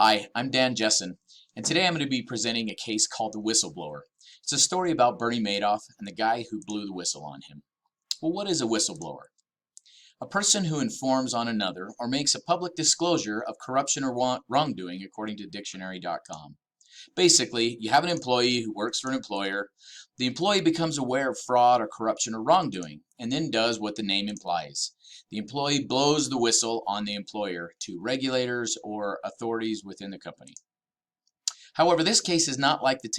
Hi, I'm Dan Jessen, and today I'm going to be presenting a case called The Whistleblower. It's a story about Bernie Madoff and the guy who blew the whistle on him. Well, what is a whistleblower? A person who informs on another or makes a public disclosure of corruption or wrongdoing, according to dictionary.com. Basically, you have an employee who works for an employer. The employee becomes aware of fraud or corruption or wrongdoing, and then does what the name implies. The employee blows the whistle on the employer to regulators or authorities within the company. However, this case is not like the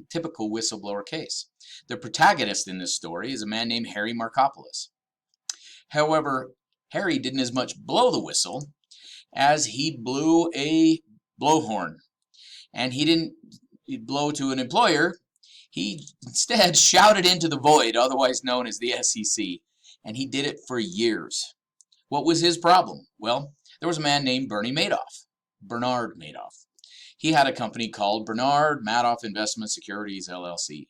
typical whistleblower case. The protagonist in this story is a man named Harry Markopolos. However, Harry didn't as much blow the whistle as he blew a blowhorn. And he didn't blow to an employer. He instead shouted into the void, otherwise known as the SEC, and he did it for years. What was his problem? Well, there was a man named Bernard Madoff. He had a company called Bernard Madoff Investment Securities, LLC.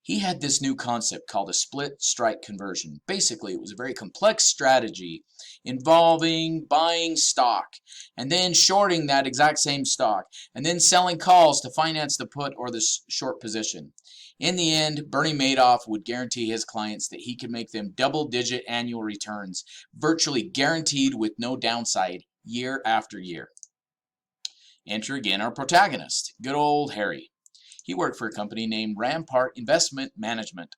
He had this new concept called a split strike conversion. Basically, it was a very complex strategy involving buying stock and then shorting that exact same stock and then selling calls to finance the put or the short position. In the end, Bernie Madoff would guarantee his clients that he could make them double-digit annual returns, virtually guaranteed with no downside, year after year. Enter again our protagonist, good old Harry. He worked for a company named Rampart Investment Management.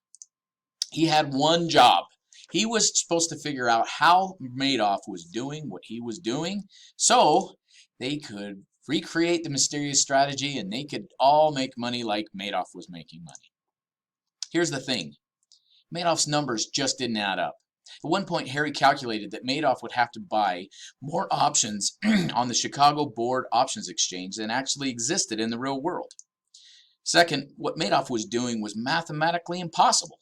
He had one job. He was supposed to figure out how Madoff was doing what he was doing so they could recreate the mysterious strategy and they could all make money like Madoff was making money. Here's the thing. Madoff's numbers just didn't add up. At one point, Harry calculated that Madoff would have to buy more options on the Chicago Board Options Exchange than actually existed in the real world. Second, what Madoff was doing was mathematically impossible.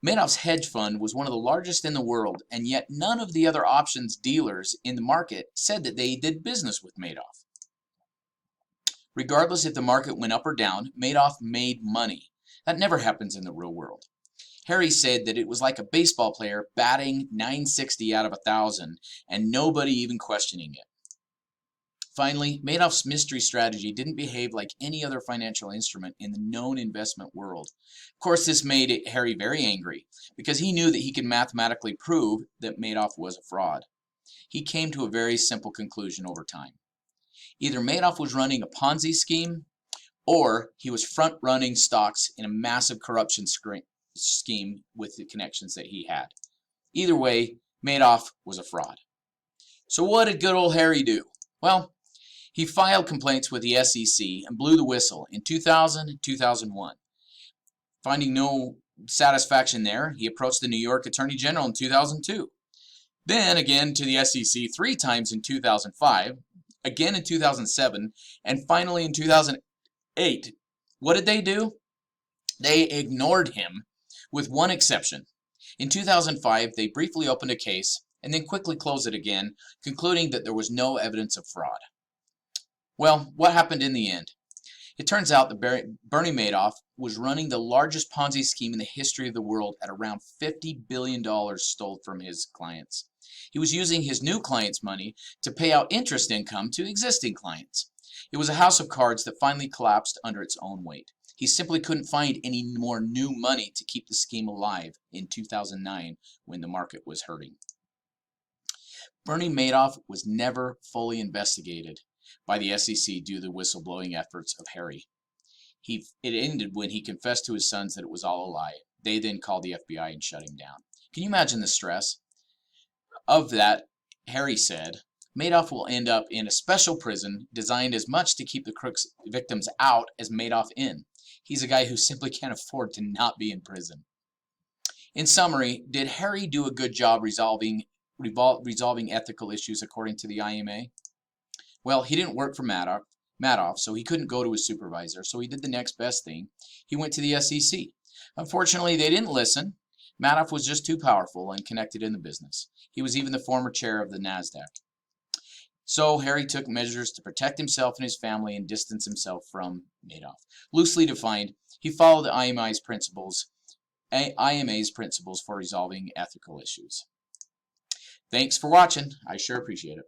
Madoff's hedge fund was one of the largest in the world, and yet none of the other options dealers in the market said that they did business with Madoff. Regardless if the market went up or down, Madoff made money. That never happens in the real world. Harry said that it was like a baseball player batting .960 out of 1,000 and nobody even questioning it. Finally, Madoff's mystery strategy didn't behave like any other financial instrument in the known investment world. Of course, this made Harry very angry because he knew that he could mathematically prove that Madoff was a fraud. He came to a very simple conclusion over time. Either Madoff was running a Ponzi scheme or he was front-running stocks in a massive corruption scheme with the connections that he had. Either way, Madoff was a fraud. So what did good old Harry do? Well, he filed complaints with the SEC and blew the whistle in 2000 and 2001. Finding no satisfaction there, he approached the New York Attorney General in 2002. Then again to the SEC 3 times in 2005, again in 2007, and finally in 2008. What did they do? They ignored him with one exception. In 2005, they briefly opened a case and then quickly closed it again, concluding that there was no evidence of fraud. Well, what happened in the end? It turns out that Bernie Madoff was running the largest Ponzi scheme in the history of the world at around $50 billion stole from his clients. He was using his new clients' money to pay out interest income to existing clients. It was a house of cards that finally collapsed under its own weight. He simply couldn't find any more new money to keep the scheme alive in 2009 when the market was hurting. Bernie Madoff was never fully investigated by the SEC due to the whistleblowing efforts of Harry. It ended when he confessed to his sons that it was all a lie. They then called the FBI and shut him down. Can you imagine the stress? Of that, Harry said, Madoff will end up in a special prison designed as much to keep the crooks' victims out as Madoff in. He's a guy who simply can't afford to not be in prison. In summary, did Harry do a good job resolving ethical issues according to the IMA? Well, he didn't work for Madoff, so he couldn't go to his supervisor, so he did the next best thing. He went to the SEC. Unfortunately, they didn't listen. Madoff was just too powerful and connected in the business. He was even the former chair of the NASDAQ. So Harry took measures to protect himself and his family and distance himself from Madoff. Loosely defined, he followed the IMA's principles for resolving ethical issues. Thanks for watching. I sure appreciate it.